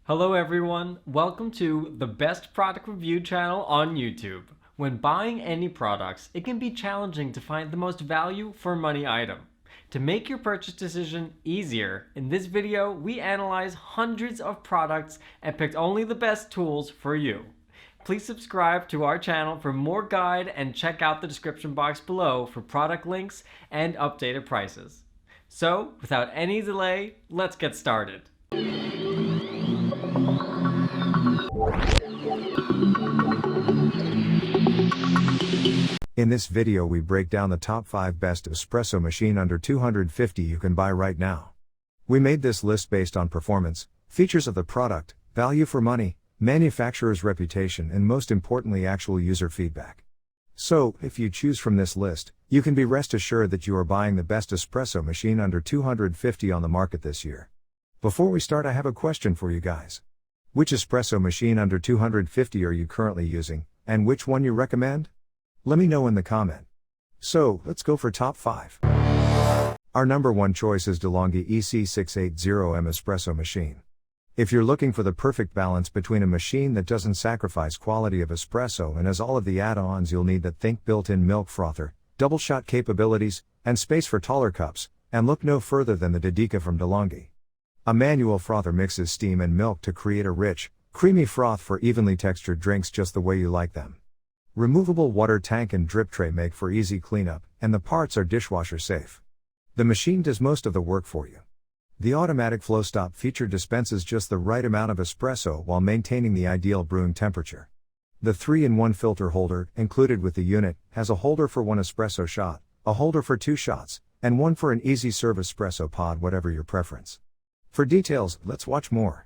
Hello everyone, welcome to the best product review channel on YouTube. When buying any products, it can be challenging to find the most value for money item. To make your purchase decision easier, in this video we analyze hundreds of products and picked only the best tools for you. Please subscribe to our channel for more guide and check out the description box below for product links and updated prices. So, without any delay, let's get started. In this video we break down the top 5 best espresso machine under $250 you can buy right now. We made this list based on performance, features of the product, value for money, manufacturer's reputation and most importantly actual user feedback. So, if you choose from this list, you can be rest assured that you are buying the best espresso machine under $250 on the market this year. Before we start, I have a question for you guys. Which espresso machine under $250 are you currently using, and which one you recommend? Let me know in the comment. So, let's go for top 5. Our number 1 choice is DeLonghi EC680M espresso machine. If you're looking for the perfect balance between a machine that doesn't sacrifice quality of espresso and has all of the add-ons you'll need, that think built-in milk frother, double shot capabilities, and space for taller cups, and look no further than the Dedica from DeLonghi. A manual frother mixes steam and milk to create a rich, creamy froth for evenly textured drinks just the way you like them. Removable water tank and drip tray make for easy cleanup, and the parts are dishwasher safe. The machine does most of the work for you. The automatic flow stop feature dispenses just the right amount of espresso while maintaining the ideal brewing temperature. The 3-in-1 filter holder, included with the unit, has a holder for 1 espresso shot, a holder for 2 shots, and one for an easy serve espresso pod, whatever your preference. For details, let's watch more.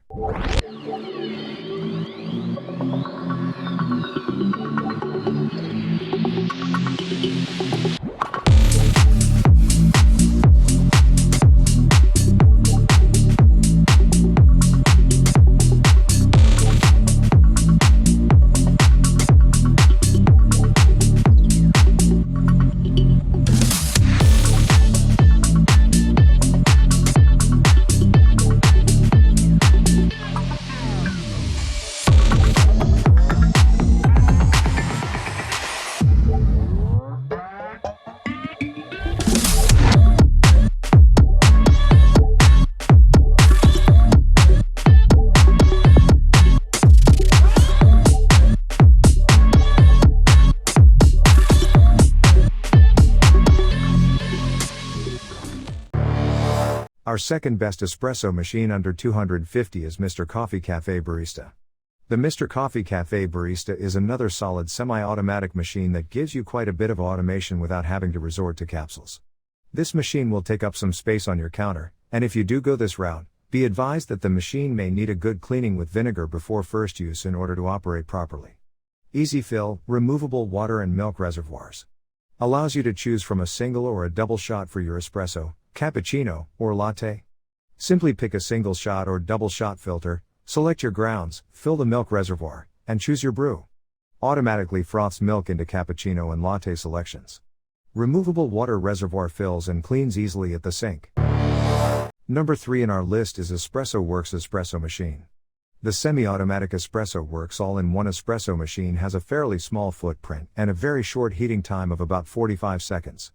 Our second best espresso machine under $250 is Mr. Coffee Cafe Barista. The Mr. Coffee Cafe Barista is another solid semi-automatic machine that gives you quite a bit of automation without having to resort to capsules. This machine will take up some space on your counter, and if you do go this route, be advised that the machine may need a good cleaning with vinegar before first use in order to operate properly. Easy fill, removable water and milk reservoirs. Allows you to choose from a single or a double shot for your espresso, cappuccino, or latte. Simply pick a single shot or double shot filter, select your grounds, fill the milk reservoir, and choose your brew. Automatically froths milk into cappuccino and latte selections. Removable water reservoir fills and cleans easily at the sink. Number 3 in our list is EspressoWorks espresso machine. The semi-automatic EspressoWorks all-in-one espresso machine has a fairly small footprint and a very short heating time of about 45 seconds.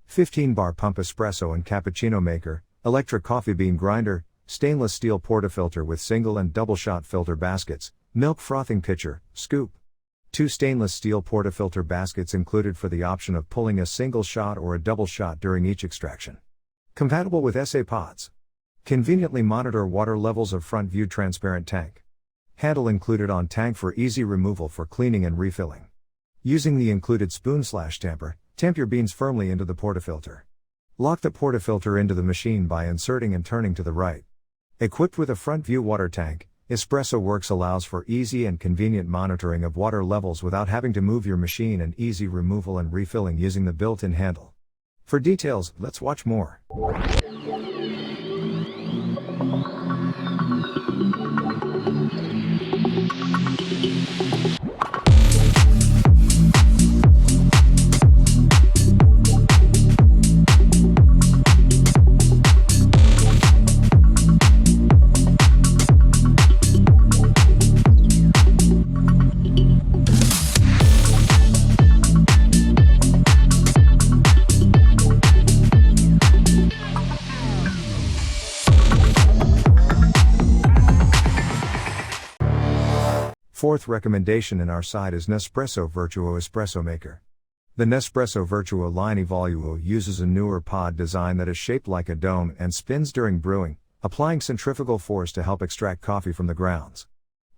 15-bar pump espresso and cappuccino maker, electric coffee bean grinder, stainless steel portafilter with single and double shot filter baskets, milk frothing pitcher, scoop. 2 stainless steel portafilter baskets included for the option of pulling a single shot or a double shot during each extraction. Compatible with SA pods. Conveniently monitor water levels of front view transparent tank. Handle included on tank for easy removal for cleaning and refilling. Using the included spoon/tamper, tamp your beans firmly into the portafilter. Lock the portafilter into the machine by inserting and turning to the right. Equipped with a front view water tank, EspressoWorks allows for easy and convenient monitoring of water levels without having to move your machine, and easy removal and refilling using the built-in handle. For details, let's watch more. Fourth recommendation in our side is Nespresso Vertuo Espresso Maker. The Nespresso Vertuo line Evoluo uses a newer pod design that is shaped like a dome and spins during brewing, applying centrifugal force to help extract coffee from the grounds.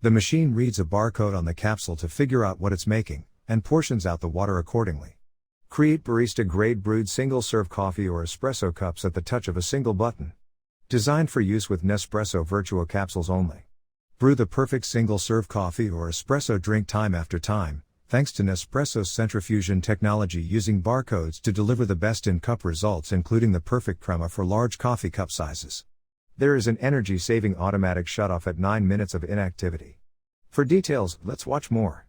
The machine reads a barcode on the capsule to figure out what it's making, and portions out the water accordingly. Create barista-grade brewed single-serve coffee or espresso cups at the touch of a single button. Designed for use with Nespresso Vertuo capsules only. Brew the perfect single-serve coffee or espresso drink time after time, thanks to Nespresso's centrifusion technology using barcodes to deliver the best in-cup results, including the perfect crema for large coffee cup sizes. There is an energy-saving automatic shutoff at 9 minutes of inactivity. For details, let's watch more.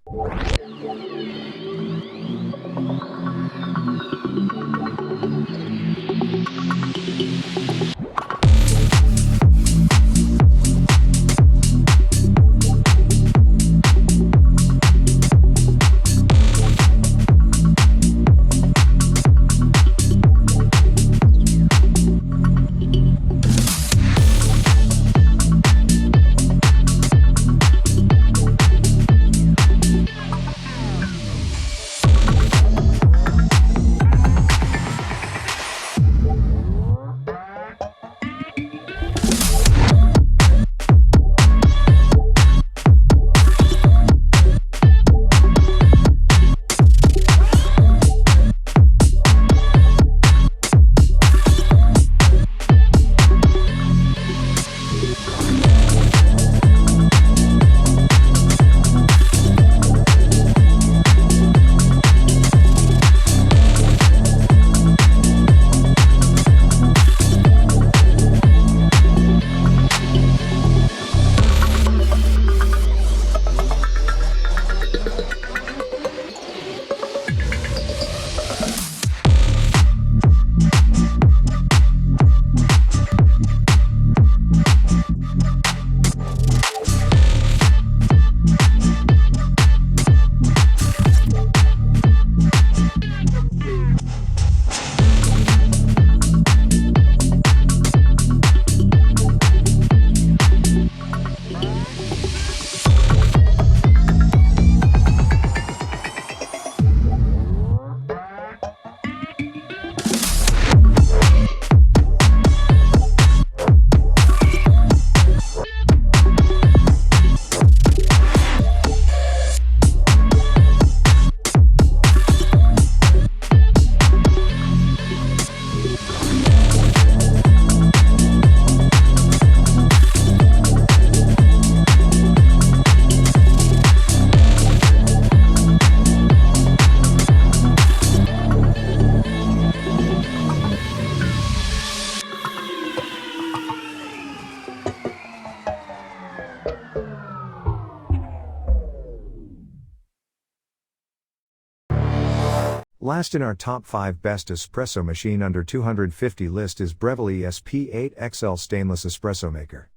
Last in our top 5 best espresso machine under 250 list is Breville ESP8XL Stainless Espresso Maker.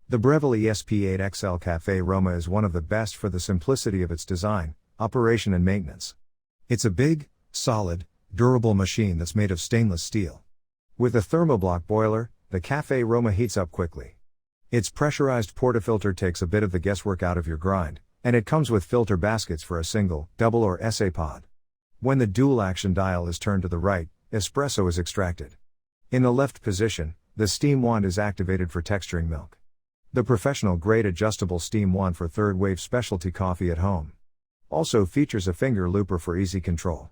The Breville ESP8XL Cafe Roma is one of the best for the simplicity of its design, operation and maintenance. It's a big, solid, durable machine that's made of stainless steel. With a thermoblock boiler, the Cafe Roma heats up quickly. Its pressurized portafilter takes a bit of the guesswork out of your grind, and it comes with filter baskets for a single, double or SA pod. When the dual action dial is turned to the right, espresso is extracted. In the left position, the steam wand is activated for texturing milk. The professional grade adjustable steam wand for third wave specialty coffee at home. Also features a finger looper for easy control.